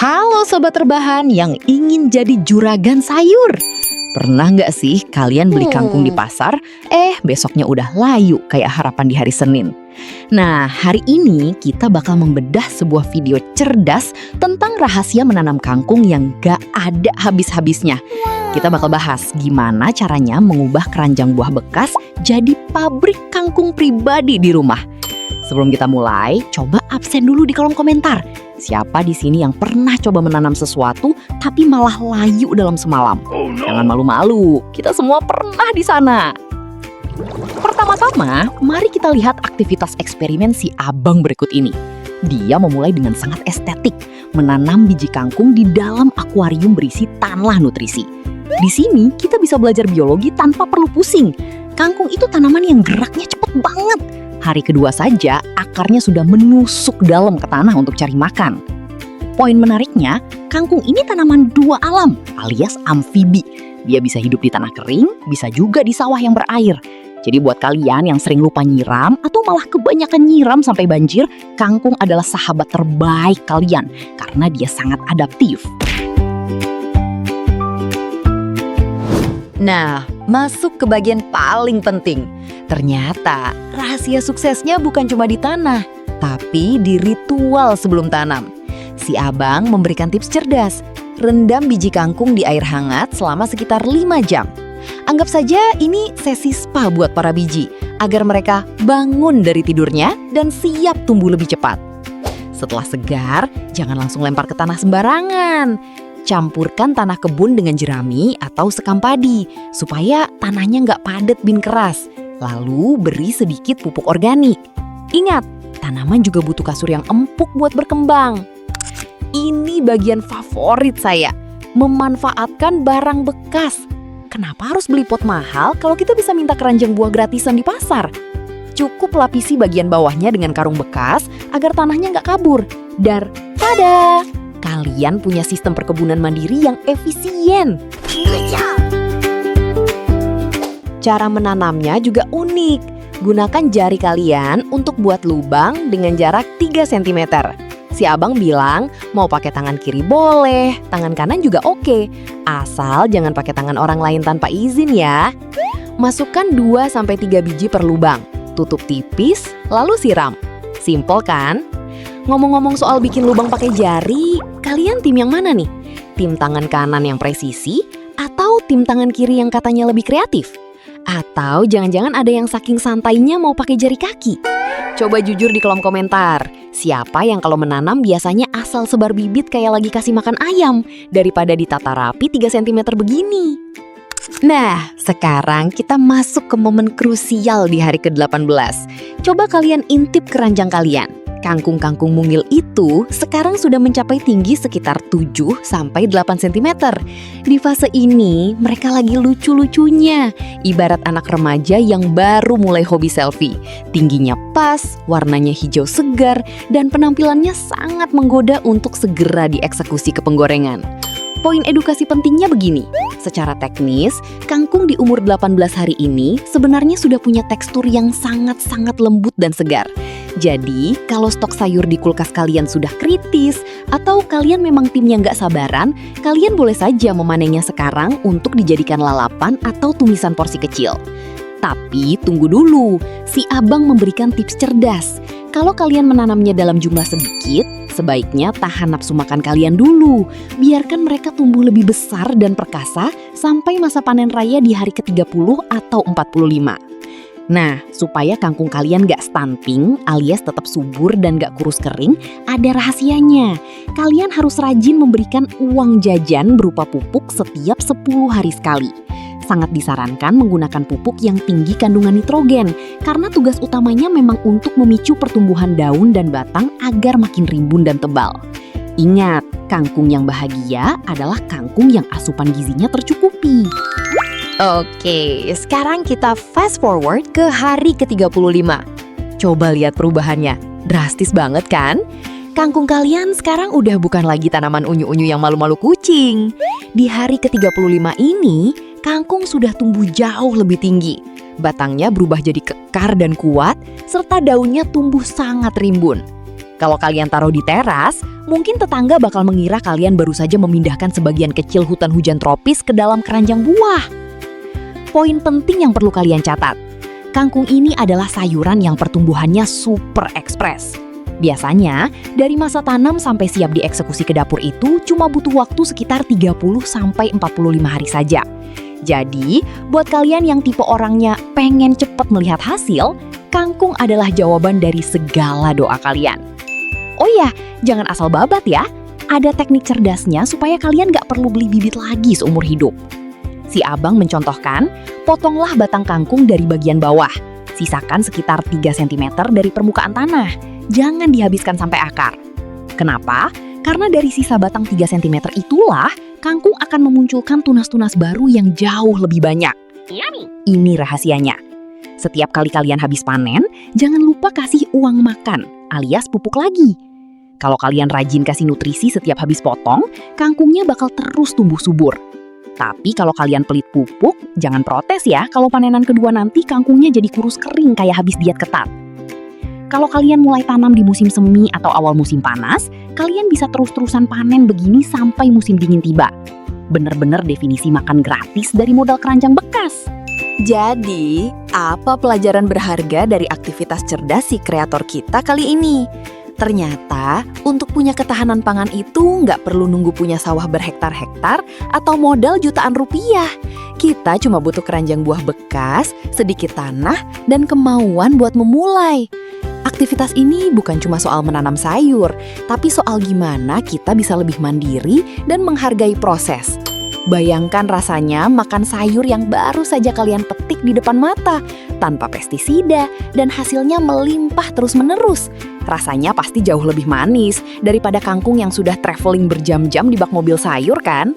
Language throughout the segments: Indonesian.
Halo Sobat Rebahan yang ingin jadi juragan sayur. Pernah nggak sih kalian beli kangkung di pasar, besoknya udah layu kayak harapan di hari Senin? Nah, hari ini kita bakal membedah sebuah video cerdas tentang rahasia menanam kangkung yang gak ada habis-habisnya. Kita bakal bahas gimana caranya mengubah keranjang buah bekas jadi pabrik kangkung pribadi di rumah. Sebelum kita mulai, coba absen dulu di kolom komentar. Siapa di sini yang pernah coba menanam sesuatu tapi malah layu dalam semalam? Jangan malu-malu, kita semua pernah di sana. Pertama-tama, mari kita lihat aktivitas eksperimen si abang berikut ini. Dia memulai dengan sangat estetik, menanam biji kangkung di dalam akuarium berisi tanah nutrisi. Di sini kita bisa belajar biologi tanpa perlu pusing. Kangkung itu tanaman yang geraknya cepat banget. Hari kedua saja, akarnya sudah menusuk dalam ke tanah untuk cari makan. Poin menariknya, kangkung ini tanaman dua alam, alias amfibi. Dia bisa hidup di tanah kering, bisa juga di sawah yang berair. Jadi buat kalian yang sering lupa nyiram atau malah kebanyakan nyiram sampai banjir, kangkung adalah sahabat terbaik kalian karena dia sangat adaptif. Nah, masuk ke bagian paling penting. Ternyata rahasia suksesnya bukan cuma di tanah, tapi di ritual sebelum tanam. Si abang memberikan tips cerdas. Rendam biji kangkung di air hangat selama sekitar 5 jam. Anggap saja ini sesi spa buat para biji, agar mereka bangun dari tidurnya dan siap tumbuh lebih cepat. Setelah segar, jangan langsung lempar ke tanah sembarangan. Campurkan tanah kebun dengan jerami atau sekam padi, supaya tanahnya nggak padat bin keras. Lalu beri sedikit pupuk organik. Ingat, tanaman juga butuh kasur yang empuk buat berkembang. Ini bagian favorit saya, memanfaatkan barang bekas. Kenapa harus beli pot mahal kalau kita bisa minta keranjang buah gratisan di pasar? Cukup lapisi bagian bawahnya dengan karung bekas agar tanahnya nggak kabur. Dan tada! Kalian punya sistem perkebunan mandiri yang efisien. Cara menanamnya juga unik. Gunakan jari kalian untuk buat lubang dengan jarak 3 cm. Si abang bilang mau pakai tangan kiri boleh, tangan kanan juga oke. Asal jangan pakai tangan orang lain tanpa izin ya. Masukkan 2-3 biji per lubang. Tutup tipis, lalu siram. Simpel kan? Ngomong-ngomong soal bikin lubang pakai jari, kalian tim yang mana nih? Tim tangan kanan yang presisi atau tim tangan kiri yang katanya lebih kreatif? Atau jangan-jangan ada yang saking santainya mau pakai jari kaki? Coba jujur di kolom komentar. Siapa yang kalau menanam biasanya asal sebar bibit kayak lagi kasih makan ayam daripada ditata rapi 3 cm begini? Nah, sekarang kita masuk ke momen krusial di hari ke-18. Coba kalian intip keranjang kalian. Kangkung-kangkung mungil itu sekarang sudah mencapai tinggi sekitar 7-8 cm. Di fase ini, mereka lagi lucu-lucunya. Ibarat anak remaja yang baru mulai hobi selfie. Tingginya pas, warnanya hijau segar, dan penampilannya sangat menggoda untuk segera dieksekusi ke penggorengan. Poin edukasi pentingnya begini. Secara teknis, kangkung di umur 18 hari ini sebenarnya sudah punya tekstur yang sangat-sangat lembut dan segar. Jadi, kalau stok sayur di kulkas kalian sudah kritis, atau kalian memang timnya nggak sabaran, kalian boleh saja memanennya sekarang untuk dijadikan lalapan atau tumisan porsi kecil. Tapi tunggu dulu, si abang memberikan tips cerdas. Kalau kalian menanamnya dalam jumlah sedikit, sebaiknya tahan nafsu makan kalian dulu. Biarkan mereka tumbuh lebih besar dan perkasa sampai masa panen raya di hari ke-30 atau 45. Nah, supaya kangkung kalian gak stunting alias tetap subur dan gak kurus kering, ada rahasianya. Kalian harus rajin memberikan uang jajan berupa pupuk setiap 10 hari sekali. Sangat disarankan menggunakan pupuk yang tinggi kandungan nitrogen, karena tugas utamanya memang untuk memicu pertumbuhan daun dan batang agar makin rimbun dan tebal. Ingat, kangkung yang bahagia adalah kangkung yang asupan gizinya tercukupi. Oke, sekarang kita fast forward ke hari ke-35. Coba lihat perubahannya, drastis banget kan? Kangkung kalian sekarang udah bukan lagi tanaman unyu-unyu yang malu-malu kucing. Di hari ke-35 ini, kangkung sudah tumbuh jauh lebih tinggi. Batangnya berubah jadi kekar dan kuat, serta daunnya tumbuh sangat rimbun. Kalau kalian taruh di teras, mungkin tetangga bakal mengira kalian baru saja memindahkan sebagian kecil hutan hujan tropis ke dalam keranjang buah. Poin penting yang perlu kalian catat, kangkung ini adalah sayuran yang pertumbuhannya super ekspres. Biasanya, dari masa tanam sampai siap dieksekusi ke dapur itu cuma butuh waktu sekitar 30-45 hari saja. Jadi, buat kalian yang tipe orangnya pengen cepat melihat hasil, kangkung adalah jawaban dari segala doa kalian. Oh iya, jangan asal babat ya. Ada teknik cerdasnya supaya kalian gak perlu beli bibit lagi seumur hidup. Si abang mencontohkan, potonglah batang kangkung dari bagian bawah. Sisakan sekitar 3 cm dari permukaan tanah. Jangan dihabiskan sampai akar. Kenapa? Karena dari sisa batang 3 cm itulah, kangkung akan memunculkan tunas-tunas baru yang jauh lebih banyak. Ini rahasianya. Setiap kali kalian habis panen, jangan lupa kasih uang makan, alias pupuk lagi. Kalau kalian rajin kasih nutrisi setiap habis potong, kangkungnya bakal terus tumbuh subur. Tapi kalau kalian pelit pupuk, jangan protes ya kalau panenan kedua nanti kangkungnya jadi kurus kering kayak habis diet ketat. Kalau kalian mulai tanam di musim semi atau awal musim panas, kalian bisa terus-terusan panen begini sampai musim dingin tiba. Bener-bener definisi makan gratis dari modal keranjang bekas. Jadi, apa pelajaran berharga dari aktivitas cerdas si kreator kita kali ini? Ternyata, untuk punya ketahanan pangan itu nggak perlu nunggu punya sawah berhektar-hektar atau modal jutaan rupiah. Kita cuma butuh keranjang buah bekas, sedikit tanah, dan kemauan buat memulai. Aktivitas ini bukan cuma soal menanam sayur, tapi soal gimana kita bisa lebih mandiri dan menghargai proses. Bayangkan rasanya makan sayur yang baru saja kalian petik di depan mata, tanpa pestisida, dan hasilnya melimpah terus-menerus. Rasanya pasti jauh lebih manis daripada kangkung yang sudah traveling berjam-jam di bak mobil sayur kan?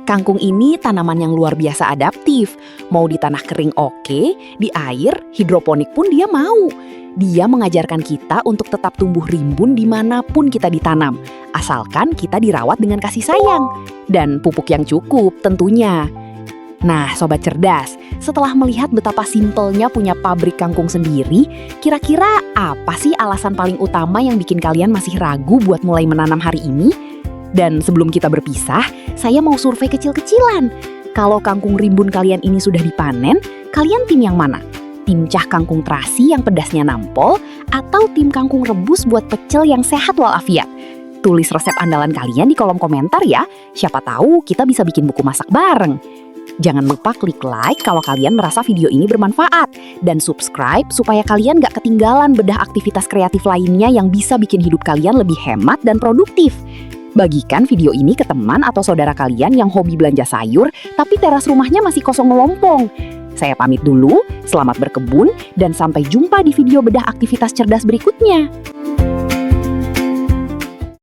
Kangkung ini tanaman yang luar biasa adaptif. Mau di tanah kering oke, di air, hidroponik pun dia mau. Dia mengajarkan kita untuk tetap tumbuh rimbun dimanapun kita ditanam, asalkan kita dirawat dengan kasih sayang. Dan pupuk yang cukup tentunya. Nah, sobat cerdas, setelah melihat betapa simpelnya punya pabrik kangkung sendiri, kira-kira apa sih alasan paling utama yang bikin kalian masih ragu buat mulai menanam hari ini? Dan sebelum kita berpisah, saya mau survei kecil-kecilan. Kalau kangkung rimbun kalian ini sudah dipanen, kalian tim yang mana? Tim cah kangkung terasi yang pedasnya nampol, atau tim kangkung rebus buat pecel yang sehat walafiat? Tulis resep andalan kalian di kolom komentar ya, siapa tahu kita bisa bikin buku masak bareng. Jangan lupa klik like kalau kalian merasa video ini bermanfaat, dan subscribe supaya kalian gak ketinggalan bedah aktivitas kreatif lainnya yang bisa bikin hidup kalian lebih hemat dan produktif. Bagikan video ini ke teman atau saudara kalian yang hobi belanja sayur, tapi teras rumahnya masih kosong melompong. Saya pamit dulu, selamat berkebun, dan sampai jumpa di video bedah aktivitas cerdas berikutnya.